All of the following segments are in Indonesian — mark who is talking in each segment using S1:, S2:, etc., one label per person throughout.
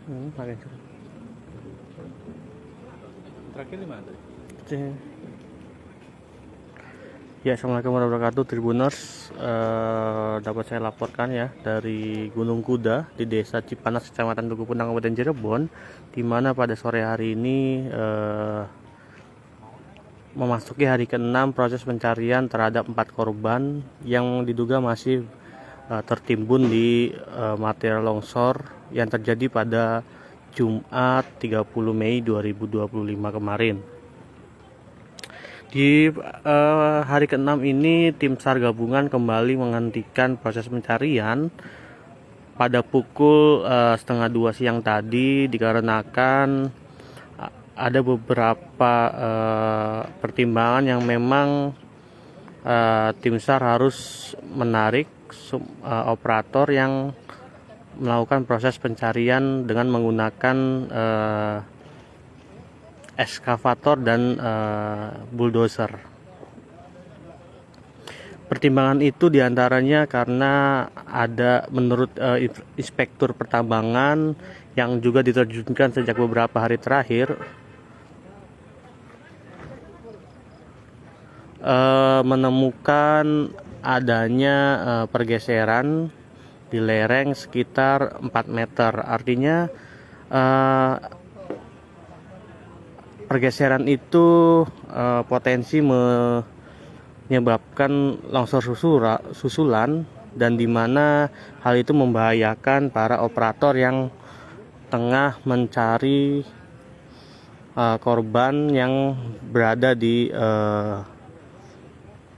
S1: Pakai
S2: Terakhir di mana tadi?
S1: Ya, assalamualaikum warahmatullahi wabarakatuh, Tribuners. Dapat saya laporkan ya dari Gunung Kuda di Desa Cipanas, Kecamatan Tugu Punang, Kabupaten Cirebon, di mana pada sore hari ini memasuki hari ke-6 proses pencarian terhadap 4 korban yang diduga masih tertimbun di material longsor yang terjadi pada Jumat 30 Mei 2025 kemarin. Di hari ke-6 ini tim SAR gabungan kembali menghentikan proses pencarian pada pukul setengah 2 siang tadi dikarenakan ada beberapa pertimbangan yang memang tim SAR harus menarik operator yang melakukan proses pencarian dengan menggunakan eskavator dan bulldozer. Pertimbangan itu diantaranya karena ada menurut inspektur pertambangan yang juga diterjunkan sejak beberapa hari terakhir menemukan adanya pergeseran di lereng sekitar 4 meter. Artinya pergeseran itu potensi menyebabkan longsor susulan, dan di mana hal itu membahayakan para operator yang tengah mencari korban yang berada di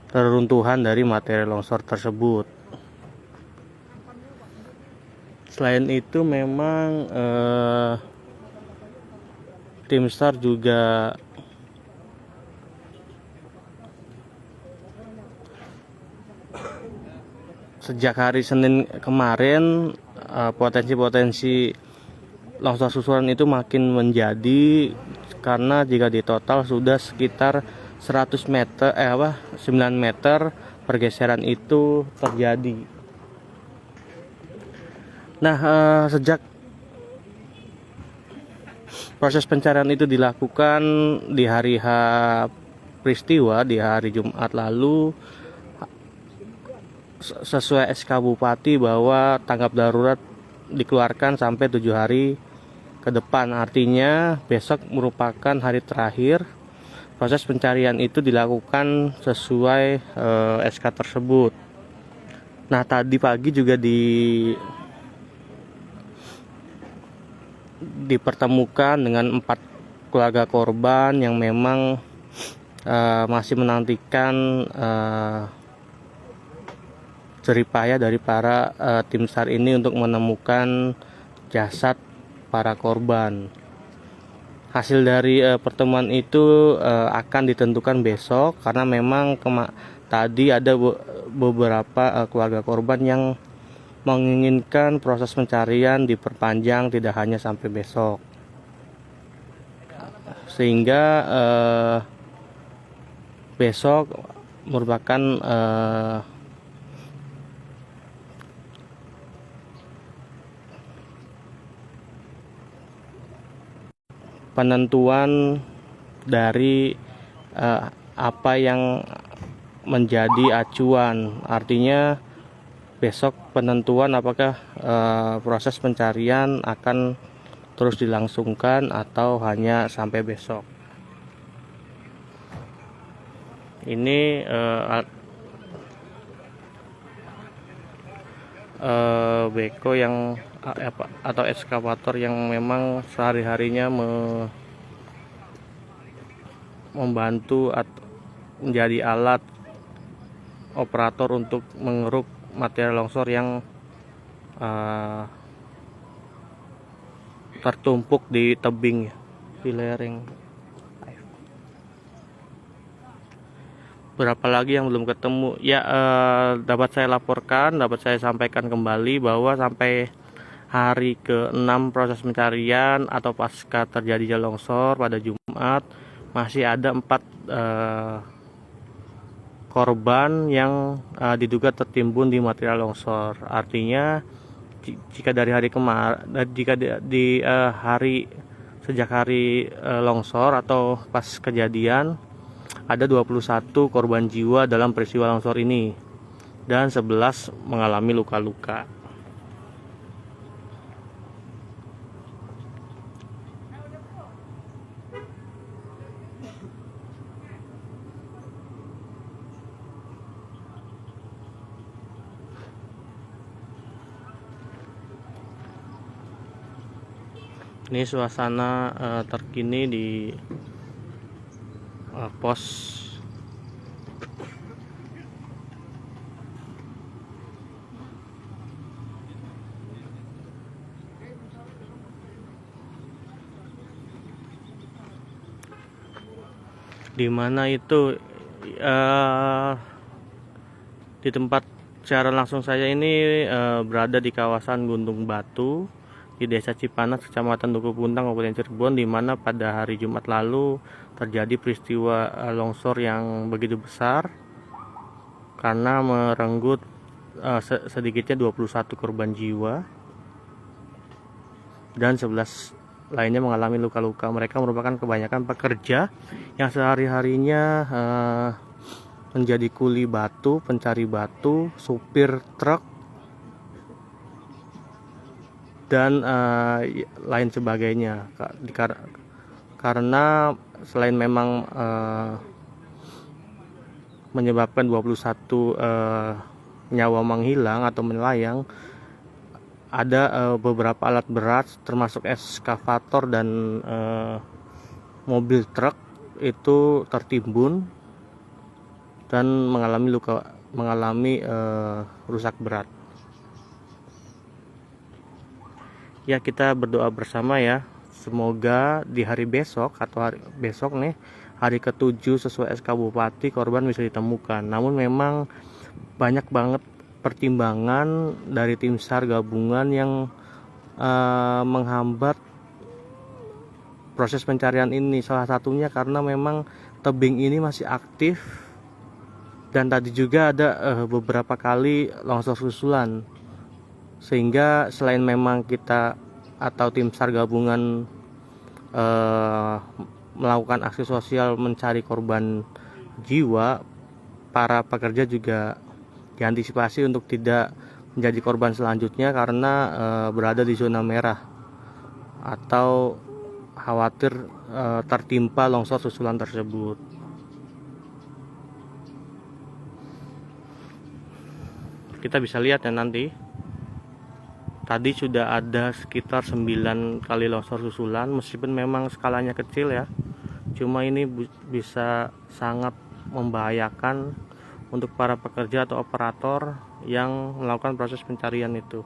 S1: reruntuhan dari material longsor tersebut. Selain itu memang tim SAR juga sejak hari Senin kemarin potensi-potensi longsor susulan itu makin menjadi, karena jika ditotal sudah sekitar 100 meter 9 meter pergeseran itu terjadi. Nah, sejak proses pencarian itu dilakukan di hari H peristiwa, di hari Jumat lalu, sesuai SK Bupati bahwa tanggap darurat dikeluarkan sampai 7 hari ke depan. Artinya besok merupakan hari terakhir proses pencarian itu dilakukan sesuai SK tersebut. Nah, tadi pagi juga dipertemukan dengan 4 keluarga korban yang memang masih menantikan jeripaya dari para tim SAR ini untuk menemukan jasad para korban. Hasil dari pertemuan itu akan ditentukan besok, karena memang tadi ada beberapa keluarga korban yang menginginkan proses pencarian diperpanjang tidak hanya sampai besok, sehingga besok merupakan penentuan dari apa yang menjadi acuan. Artinya besok penentuan apakah proses pencarian akan terus dilangsungkan atau hanya sampai besok. Ini beko yang atau eskavator yang memang sehari-harinya membantu menjadi alat operator untuk mengeruk material longsor yang tertumpuk di tebing, di lereng. Berapa lagi yang belum ketemu ya? Dapat saya laporkan, dapat saya sampaikan kembali bahwa sampai hari ke-6 proses pencarian atau pasca terjadinya longsor pada Jumat, masih ada 4 korban yang diduga tertimbun di material longsor. Artinya jika dari hari jika hari sejak hari longsor atau pas kejadian ada 21 korban jiwa dalam peristiwa longsor ini dan 11 mengalami luka-luka. Ini suasana terkini di pos di mana itu di tempat siaran langsung saya ini berada di kawasan Gunung Batu di Desa Cipanas, Kecamatan Duku Puntang, Kabupaten Cirebon, di mana pada hari Jumat lalu terjadi peristiwa longsor yang begitu besar karena merenggut sedikitnya 21 korban jiwa dan 11 lainnya mengalami luka-luka. Mereka merupakan kebanyakan pekerja yang sehari-harinya menjadi kuli batu, pencari batu, supir truk, dan lain sebagainya. Karena selain memang menyebabkan 21 nyawa menghilang atau melayang, ada beberapa alat berat termasuk eskavator dan mobil truk itu tertimbun dan mengalami rusak berat. Ya, kita berdoa bersama ya, semoga di hari besok atau besok nih, hari ke-7 sesuai SK Bupati, korban bisa ditemukan. Namun memang banyak banget pertimbangan dari tim SAR gabungan yang menghambat proses pencarian ini. Salah satunya karena memang tebing ini masih aktif dan tadi juga ada beberapa kali longsor susulan, sehingga selain memang kita atau tim SAR gabungan melakukan aksi sosial mencari korban jiwa, para pekerja juga diantisipasi untuk tidak menjadi korban selanjutnya karena berada di zona merah atau khawatir tertimpa longsor susulan tersebut. Kita bisa lihat ya, nanti tadi sudah ada sekitar 9 kali longsor susulan, meskipun memang skalanya kecil ya, cuma ini bisa sangat membahayakan untuk para pekerja atau operator yang melakukan proses pencarian itu.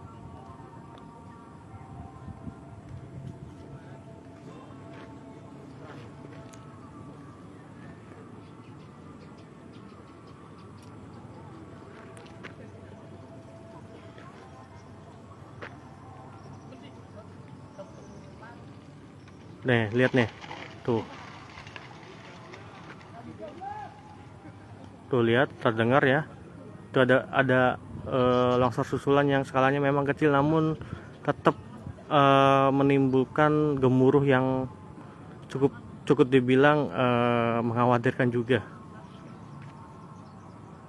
S1: Nih, lihat nih. Tuh. Tuh, lihat, terdengar ya. Itu ada longsor susulan yang skalanya memang kecil namun tetap menimbulkan gemuruh yang cukup dibilang mengkhawatirkan juga.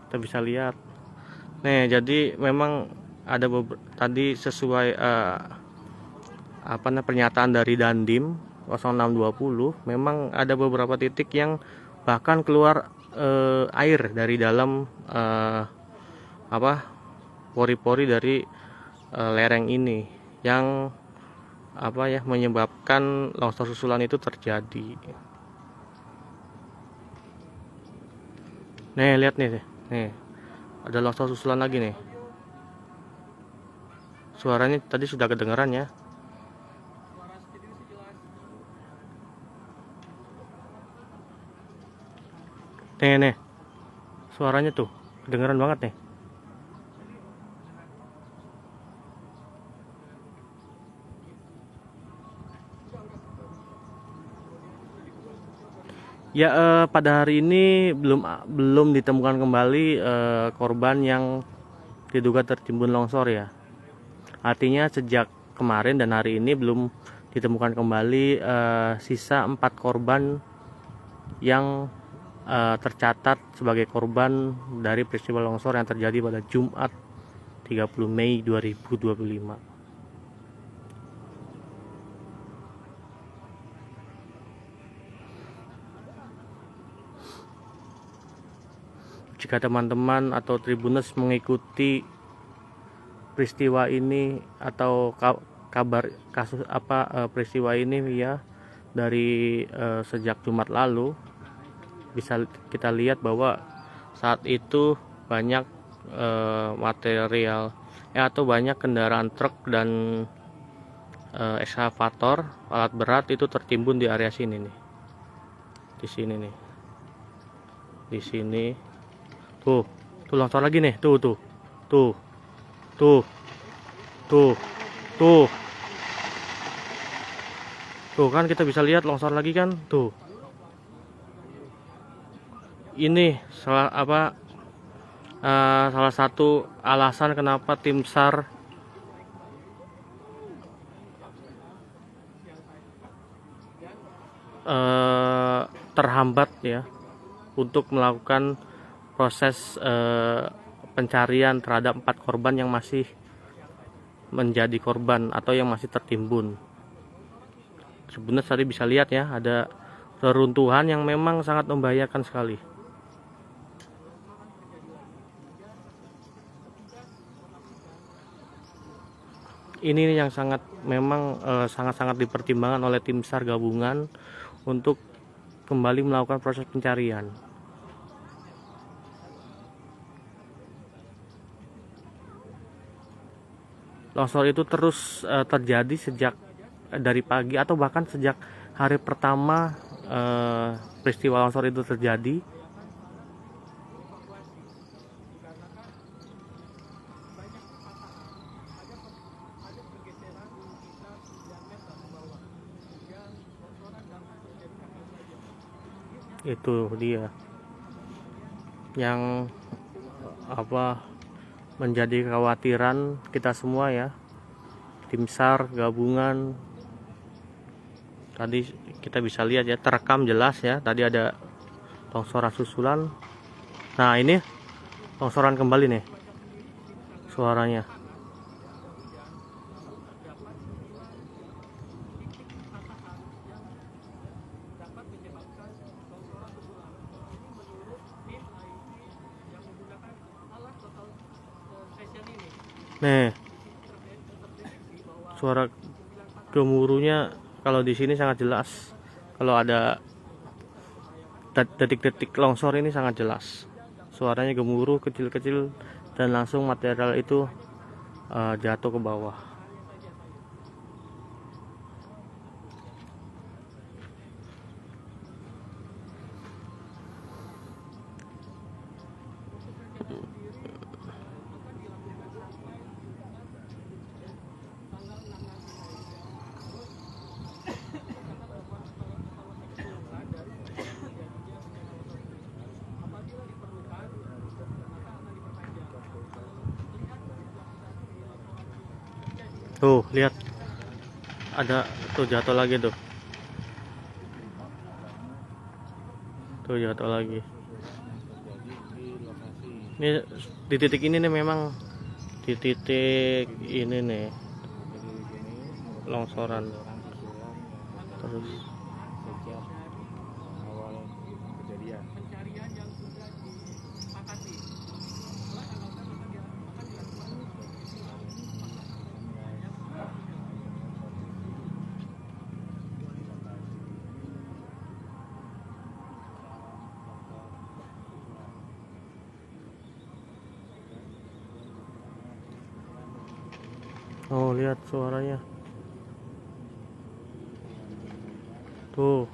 S1: Kita bisa lihat. Nih, jadi memang ada tadi sesuai pernyataan dari Dandim 0620, memang ada beberapa titik yang bahkan keluar air dari dalam pori-pori dari lereng ini yang menyebabkan longsor susulan itu terjadi. Nih, lihat nih, ada longsor susulan lagi nih. Suaranya tadi sudah kedengaran ya. Nih, suaranya tuh kedengeran banget nih. Ya, pada hari ini belum ditemukan kembali korban yang diduga tertimbun longsor ya. Artinya sejak kemarin dan hari ini belum ditemukan kembali sisa 4 korban yang tercatat sebagai korban dari peristiwa longsor yang terjadi pada Jumat 30 Mei 2025. Jika teman-teman atau Tribuners mengikuti peristiwa ini atau kabar kasus peristiwa ini ya dari sejak Jumat lalu, bisa kita lihat bahwa saat itu banyak material atau banyak kendaraan truk dan ekskavator alat berat itu tertimbun di area sini nih, di sini nih, di sini. Tuh longsor lagi nih, tuh kan kita bisa lihat longsor lagi kan, tuh. Ini salah satu alasan kenapa tim SAR terhambat ya untuk melakukan proses pencarian terhadap 4 korban yang masih menjadi korban atau yang masih tertimbun. Sebenarnya tadi bisa lihat ya, ada reruntuhan yang memang sangat membahayakan sekali. Ini yang sangat dipertimbangkan oleh tim SAR gabungan untuk kembali melakukan proses pencarian. Longsor itu terus terjadi sejak dari pagi atau bahkan sejak hari pertama peristiwa longsor itu terjadi. Itu dia yang menjadi kekhawatiran kita semua ya, tim SAR gabungan. Tadi kita bisa lihat ya, terekam jelas ya, tadi ada longsoran susulan. Nah ini longsoran kembali nih suaranya. Nih, suara gemuruhnya kalau di sini sangat jelas. Kalau ada detik-detik longsor ini sangat jelas. Suaranya gemuruh kecil-kecil dan langsung material itu jatuh ke bawah. Tuh lihat, ada tuh jatuh lagi tuh jatuh lagi. Ini di titik ini nih, memang di titik ini nih longsoran terus. Oh lihat suaranya tuh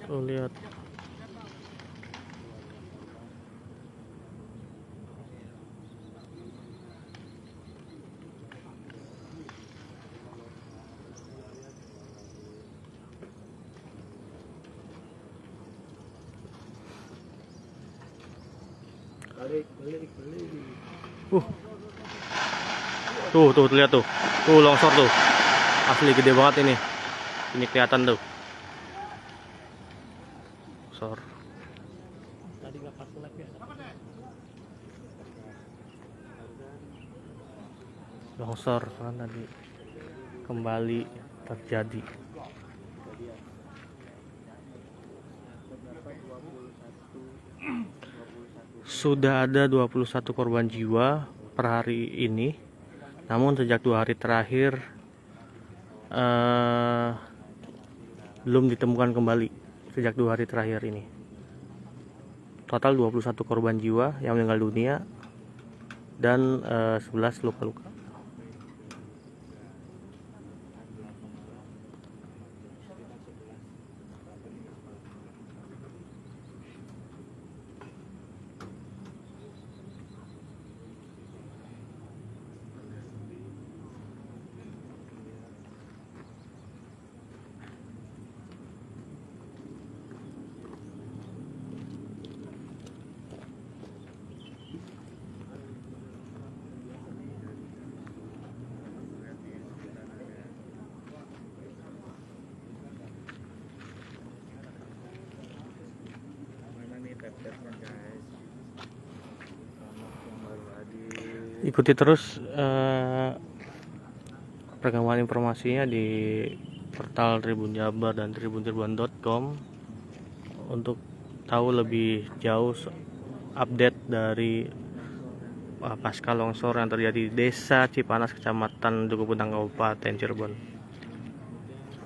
S1: lihat.
S2: Balik.
S1: Tuh lihat tuh. Tuh longsor tuh. Asli gede banget ini. Ini kelihatan tuh. Longsor.
S2: Tadi nggak pas lagi ya.
S1: Longsor kan tadi kembali terjadi. Sudah ada 21 korban jiwa per hari ini. Namun sejak 2 hari terakhir belum ditemukan kembali. Sejak 2 hari terakhir ini. Total 21 korban jiwa yang meninggal dunia dan 11 luka-luka. Ikuti terus perkembangan informasinya di portal Tribun Jabar dan tribuntirban.com untuk tahu lebih jauh update dari pasca longsor yang terjadi di Desa Cipanas, Kecamatan Dukuh Puntang, Kabupaten Cirebon.